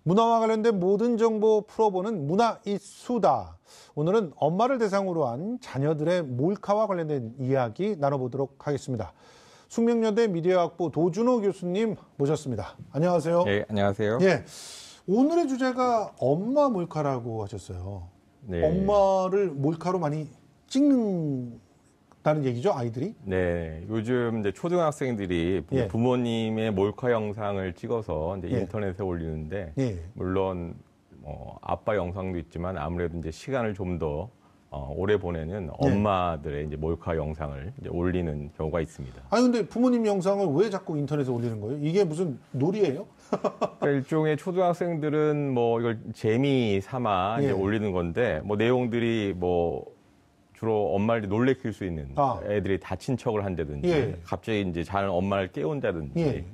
문화와 관련된 모든 정보 풀어보는 문화 이 수다. 오늘은 엄마를 대상으로 한 자녀들의 몰카와 관련된 이야기 나눠보도록 하겠습니다. 숙명여대 미디어학부 도준호 교수님 모셨습니다. 안녕하세요. 네, 안녕하세요. 예, 오늘의 주제가 엄마 몰카라고 하셨어요. 네. 엄마를 몰카로 많이 찍는다는 얘기죠, 아이들이? 네, 요즘 이제 초등학생들이 예. 부모님의 몰카 영상을 찍어서 이제 예. 인터넷에 올리는데, 예. 물론 아빠 영상도 있지만 아무래도 이제 시간을 좀 더 오래 보내는 엄마들의 이제 몰카 영상을 이제 올리는 경우가 있습니다. 아니 근데 부모님 영상을 왜 자꾸 인터넷에 올리는 거예요? 이게 무슨 놀이예요? 그러니까 일종의 초등학생들은 뭐 이걸 재미 삼아 이제 예. 올리는 건데, 뭐 내용들이 뭐 주로 엄마를 놀래킬 수 있는 애들이 다친 척을 한다든지, 예. 갑자기 이제 자는 엄마를 깨운다든지, 예.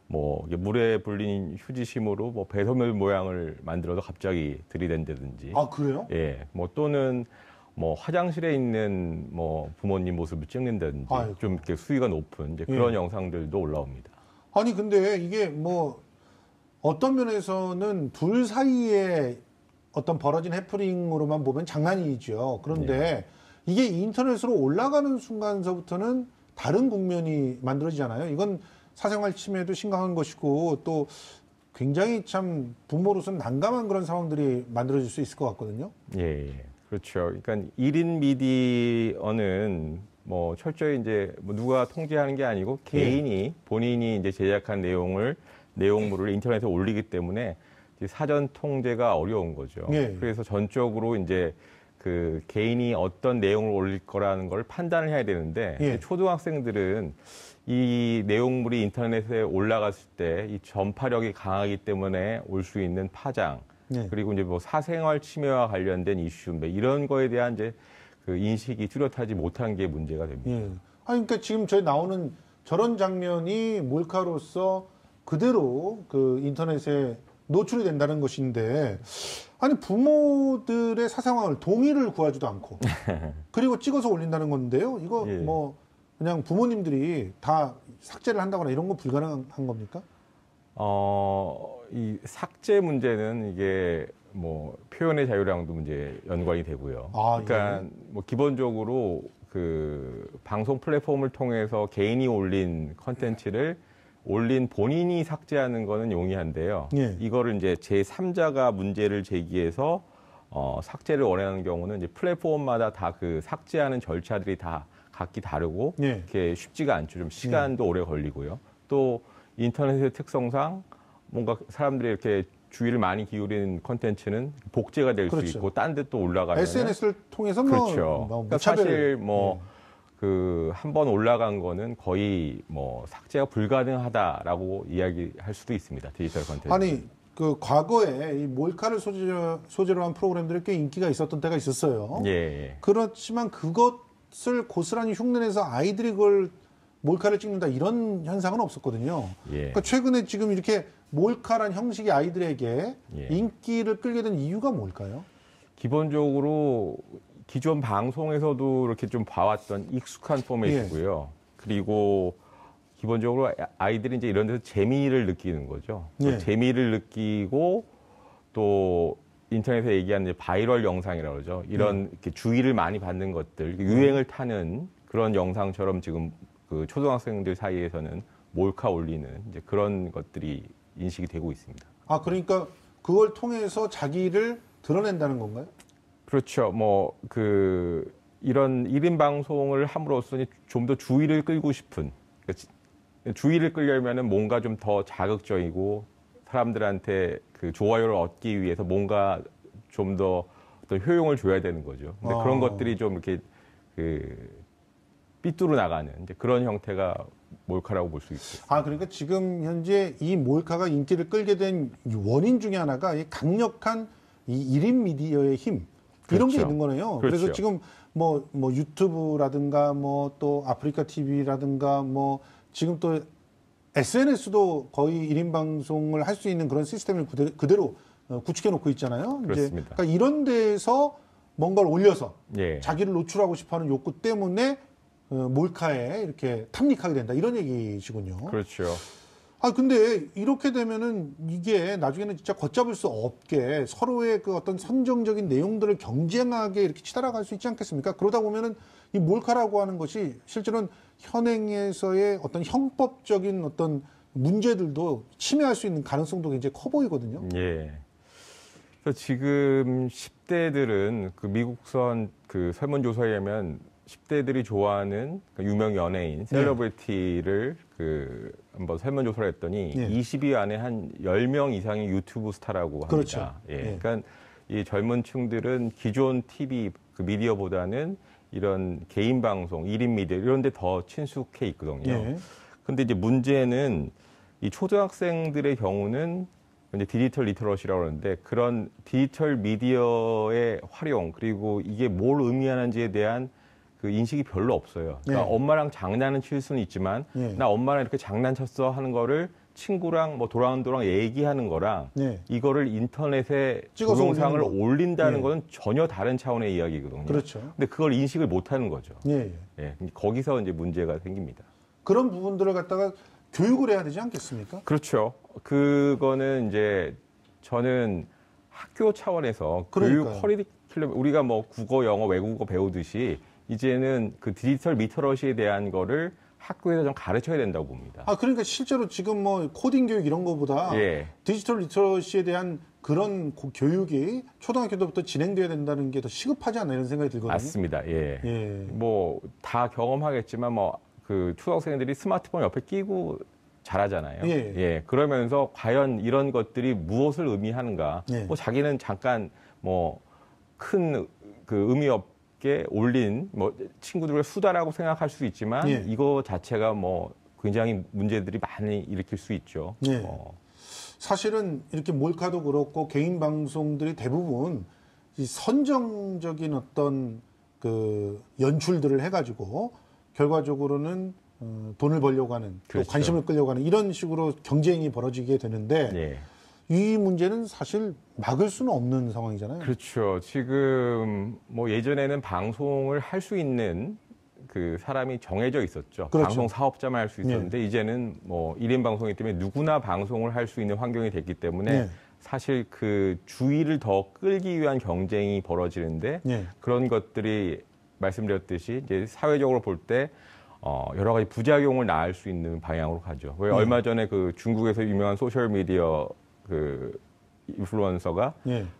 뭐 물에 불린 휴지심으로 뭐 배설물 모양을 만들어서 갑자기 들이댄다든지. 아 그래요? 예. 뭐 또는 뭐 화장실에 있는 뭐 부모님 모습을 찍는다든지, 아이고. 좀 이렇게 수위가 높은 이제 그런 예. 영상들도 올라옵니다. 아니 근데 이게 뭐 어떤 면에서는 둘 사이에 어떤 벌어진 해프닝으로만 보면 장난이죠. 그런데 이게 인터넷으로 올라가는 순간서부터는 다른 국면이 만들어지잖아요. 이건 사생활 침해도 심각한 것이고 또 굉장히 참 부모로서는 난감한 그런 상황들이 만들어질 수 있을 것 같거든요. 예, 그렇죠. 그러니까 1인 미디어는 뭐 철저히 이제 뭐 누가 통제하는 게 아니고 개인이 본인이 이제 제작한 내용물을 인터넷에 올리기 때문에 사전 통제가 어려운 거죠. 예. 그래서 전적으로 이제 그 개인이 어떤 내용을 올릴 거라는 걸 판단을 해야 되는데, 예. 초등학생들은 이 내용물이 인터넷에 올라갔을 때 이 전파력이 강하기 때문에 올 수 있는 파장, 예. 그리고 이제 뭐 사생활 침해와 관련된 이슈, 이런 거에 대한 이제 그 인식이 뚜렷하지 못한 게 문제가 됩니다. 예. 아니 그러니까 지금 저희 나오는 저런 장면이 몰카로서 그대로 그 인터넷에 노출이 된다는 것인데, 아니 부모들의 사생활 동의를 구하지도 않고 그리고 찍어서 올린다는 건데요. 이거 예. 뭐 그냥 부모님들이 다 삭제를 한다거나 이런 건 불가능한 겁니까? 이 삭제 문제는 이게 뭐 표현의 자유랑도 문제 연관이 되고요. 아, 그러니까 예. 뭐 기본적으로 그 방송 플랫폼을 통해서 개인이 올린 컨텐츠를 올린 본인이 삭제하는 거는 용이한데요. 예. 이거를 이제 제3자가 문제를 제기해서 삭제를 원하는 경우는 이제 플랫폼마다 다 그 삭제하는 절차들이 다 각기 다르고, 예. 이렇게 쉽지가 않죠. 좀 시간도 오래 걸리고요. 또 인터넷의 특성상 뭔가 사람들이 이렇게 주의를 많이 기울이는 컨텐츠는 복제가 될 수 그렇죠. 있고 딴 데 또 올라가면 SNS를 통해서 그렇죠. 뭐 그러니까 무차별. 사실 뭐 그 한 번 올라간 거는 거의 뭐 삭제가 불가능하다라고 이야기할 수도 있습니다. 디지털 컨텐츠. 아니 그 과거에 이 몰카를 소재로 한 프로그램들이 꽤 인기가 있었던 때가 있었어요. 예. 그렇지만 그것을 고스란히 흉내내서 아이들이 그걸 몰카를 찍는다 이런 현상은 없었거든요. 예. 그러니까 최근에 지금 이렇게 몰카란 형식이 아이들에게 예. 인기를 끌게 된 이유가 뭘까요? 기본적으로 기존 방송에서도 이렇게 좀 봐왔던 익숙한 포맷이고요. 그리고 기본적으로 아이들이 이제 이런 데서 재미를 느끼는 거죠. 예. 재미를 느끼고 또 인터넷에 얘기하는 이제 바이럴 영상이라고 그러죠. 이런 이렇게 주의를 많이 받는 것들, 유행을 타는 그런 영상처럼 지금 그 초등학생들 사이에서는 몰카 올리는 이제 그런 것들이 인식이 되고 있습니다. 아 그러니까 그걸 통해서 자기를 드러낸다는 건가요? 그렇죠. 뭐 그 이런 1인 방송을 함으로써 좀 더 주의를 끌고 싶은, 그러니까 주의를 끌려면은 뭔가 좀 더 자극적이고 사람들한테 그 좋아요를 얻기 위해서 뭔가 좀 더 어떤 효용을 줘야 되는 거죠. 근데 그런 것들이 좀 이렇게 그 삐뚤어 나가는 이제 그런 형태가 몰카라고 볼 수 있어요. 아 그러니까 지금 현재 이 몰카가 인기를 끌게 된 원인 중에 하나가 이 강력한 이 1인 미디어의 힘, 이런 게 그렇죠. 있는 거네요. 그렇죠. 그래서 지금 뭐 유튜브라든가 뭐 또 아프리카 TV라든가 뭐 지금 또 SNS도 거의 1인 방송을 할 수 있는 그런 시스템을 그대로 구축해 놓고 있잖아요. 그렇습니다. 이제 그러니까 이런 데서 뭔가를 올려서 예. 자기를 노출하고 싶어하는 욕구 때문에 몰카에 이렇게 탐닉하게 된다 이런 얘기시군요. 그렇죠. 근데 이렇게 되면은 이게 나중에는 진짜 걷잡을 수 없게 서로의 그 어떤 선정적인 내용들을 경쟁하게 이렇게 치달아갈 수 있지 않겠습니까? 그러다 보면은 이 몰카라고 하는 것이 실제로는 현행에서의 어떤 형법적인 어떤 문제들도 침해할 수 있는 가능성도 굉장히 커 보이거든요. 예. 그래서 지금 10대들은 그 미국선 그 설문조사에 의하면 10대들이 좋아하는 그 유명 연예인, 셀러브리티를 그 한번 설문조사를 했더니 20위 안에 한 10명 이상이 유튜브 스타라고 합니다. 그렇죠. 예. 그러니까 이 젊은 층들은 기존 TV 그 미디어보다는 이런 개인 방송, 1인 미디어 이런 데 더 친숙해 있거든요. 근데 이제 문제는 이 초등학생들의 경우는 이제 디지털 리터러시라고 하는데 그런 디지털 미디어의 활용 그리고 이게 뭘 의미하는지에 대한 그 인식이 별로 없어요. 그러니까 엄마랑 장난은 칠 수는 있지만 나 엄마랑 이렇게 장난쳤어 하는 거를 친구랑 뭐 도랑도랑 얘기하는 거랑 이거를 인터넷에 동영상을 올린다는 거는 전혀 다른 차원의 이야기거든요. 그렇죠. 근데 그걸 인식을 못 하는 거죠. 예. 거기서 이제 문제가 생깁니다. 그런 부분들을 갖다가 교육을 해야 되지 않겠습니까? 그렇죠. 그거는 이제 저는 학교 차원에서 교육 커리큘럼 우리가 뭐 국어, 영어, 외국어 배우듯이 이제는 그 디지털 리터러시에 대한 거를 학교에서 좀 가르쳐야 된다고 봅니다. 그러니까 실제로 지금 뭐 코딩 교육 이런 거보다 디지털 리터러시에 대한 그런 교육이 초등학교 때부터 진행돼야 된다는 게 더 시급하지 않나 이런 생각이 들거든요. 맞습니다. 뭐 다 경험하겠지만 뭐 그 초등학생들이 스마트폰 옆에 끼고 잘하잖아요. 그러면서 과연 이런 것들이 무엇을 의미하는가? 뭐 자기는 잠깐 뭐 큰 그 의미 없게 올린 뭐 친구들의 수다라고 생각할 수 있지만 이거 자체가 뭐 굉장히 문제들이 많이 일으킬 수 있죠. 사실은 이렇게 몰카도 그렇고 개인 방송들이 대부분 이 선정적인 어떤 그 연출들을 해가지고 결과적으로는 돈을 벌려고 하는 또 관심을 끌려고 하는 이런 식으로 경쟁이 벌어지게 되는데 이 문제는 사실 막을 수는 없는 상황이잖아요. 그렇죠. 지금 뭐 예전에는 방송을 할 수 있는 그 사람이 정해져 있었죠. 방송 사업자만 할 수 있었는데 이제는 뭐 1인 방송이기 때문에 누구나 방송을 할 수 있는 환경이 됐기 때문에 사실 그 주의를 더 끌기 위한 경쟁이 벌어지는데 그런 것들이 말씀드렸듯이 이제 사회적으로 볼 때 여러 가지 부작용을 낳을 수 있는 방향으로 가죠. 왜 얼마 전에 그 중국에서 유명한 소셜 미디어 그 인플루언서가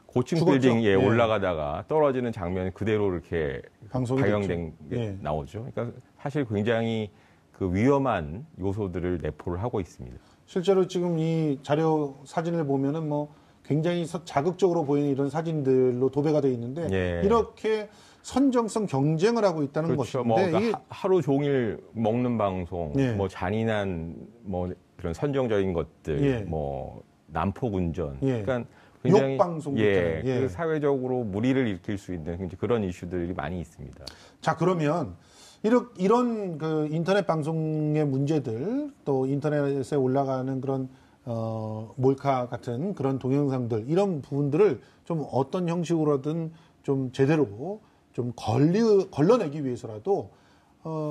고층 빌딩에 올라가다가 떨어지는 장면이 그대로 이렇게 방영된 게 나오죠. 그러니까 사실 굉장히 그 위험한 요소들을 내포를 하고 있습니다. 실제로 지금 이 자료 사진을 보면은 뭐 굉장히 자극적으로 보이는 이런 사진들로 도배가 되어 있는데 이렇게 선정성 경쟁을 하고 있다는 것인데 뭐 그러니까 하루 종일 먹는 방송, 뭐 잔인한 뭐 그런 선정적인 것들, 뭐 난폭 운전, 그러니까 굉장히 욕방송 그 사회적으로 무리를 일으킬 수 있는 그런 이슈들이 많이 있습니다. 자, 그러면 이런 그 인터넷 방송의 문제들 또 인터넷에 올라가는 그런 몰카 같은 그런 동영상들 이런 부분들을 좀 어떤 형식으로든 좀 제대로 좀 걸러내기 위해서라도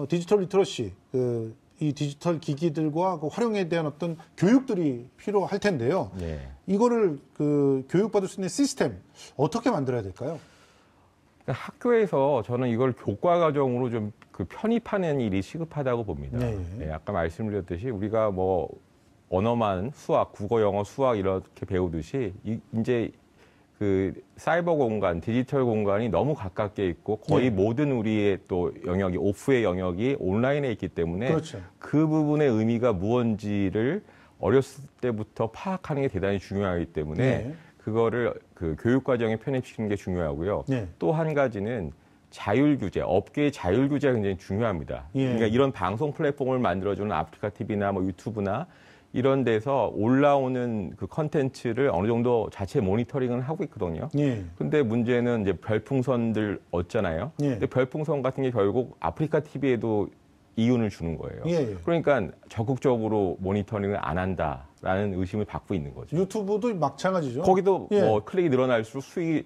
디지털 리터러시 이 디지털 기기들과 그 활용에 대한 어떤 교육들이 필요할 텐데요. 이거를 그 교육받을 수 있는 시스템 어떻게 만들어야 될까요? 학교에서 저는 이걸 교과 과정으로 좀 그 편입하는 일이 시급하다고 봅니다. 아까 말씀드렸듯이 우리가 뭐 언어만 수학, 국어, 영어, 수학 이렇게 배우듯이 이제 그 사이버 공간, 디지털 공간이 너무 가깝게 있고 거의 모든 우리의 또 영역이 오프의 영역이 온라인에 있기 때문에 그 부분의 의미가 무언지를 어렸을 때부터 파악하는 게 대단히 중요하기 때문에 그거를 그 교육 과정에 편입시키는 게 중요하고요. 또 한 가지는 자율 규제, 업계의 자율 규제가 굉장히 중요합니다. 그러니까 이런 방송 플랫폼을 만들어주는 아프리카 TV나 뭐 유튜브나 이런 데서 올라오는 그 컨텐츠를 어느 정도 자체 모니터링을 하고 있거든요. 근데 문제는 이제 별풍선들 얻잖아요. 근데 별풍선 같은 게 결국 아프리카 TV에도 이윤을 주는 거예요. 그러니까 적극적으로 모니터링을 안 한다라는 의심을 받고 있는 거죠. 유튜브도 마찬가지죠. 거기도 뭐 클릭이 늘어날수록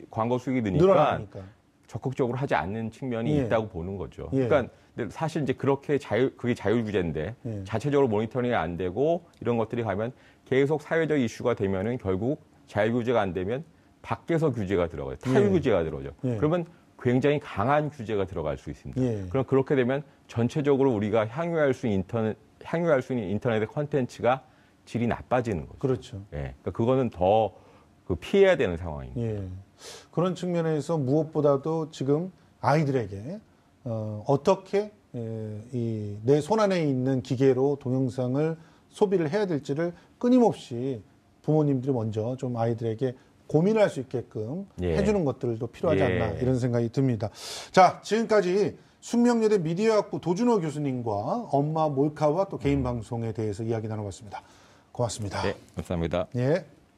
광고 수익이 늘어나니까 적극적으로 하지 않는 측면이 있다고 보는 거죠. 그러니까 근데 사실 이제 그게 자율 규제인데 예. 자체적으로 모니터링이 안 되고 이런 것들이 가면 계속 사회적 이슈가 되면은 결국 자율 규제가 안 되면 밖에서 규제가 들어가요. 타율 예. 규제가 들어오죠. 예. 그러면 굉장히 강한 규제가 들어갈 수 있습니다. 예. 그럼 그렇게 되면 전체적으로 우리가 향유할 수 있는 인터넷의 콘텐츠가 질이 나빠지는 거죠. 그렇죠. 예. 그러니까 그거는 더 피해야 되는 상황입니다. 예. 그런 측면에서 무엇보다도 지금 아이들에게 어떻게 내 손안에 있는 기계로 동영상을 소비를 해야 될지를 끊임없이 부모님들이 먼저 좀 아이들에게 고민할 수 있게끔 예. 해주는 것들도 필요하지 예. 않나 이런 생각이 듭니다. 자, 지금까지 숙명여대 미디어학부 도준호 교수님과 엄마 몰카와 또 개인 방송에 대해서 이야기 나눠봤습니다. 고맙습니다. 네, 감사합니다. 예.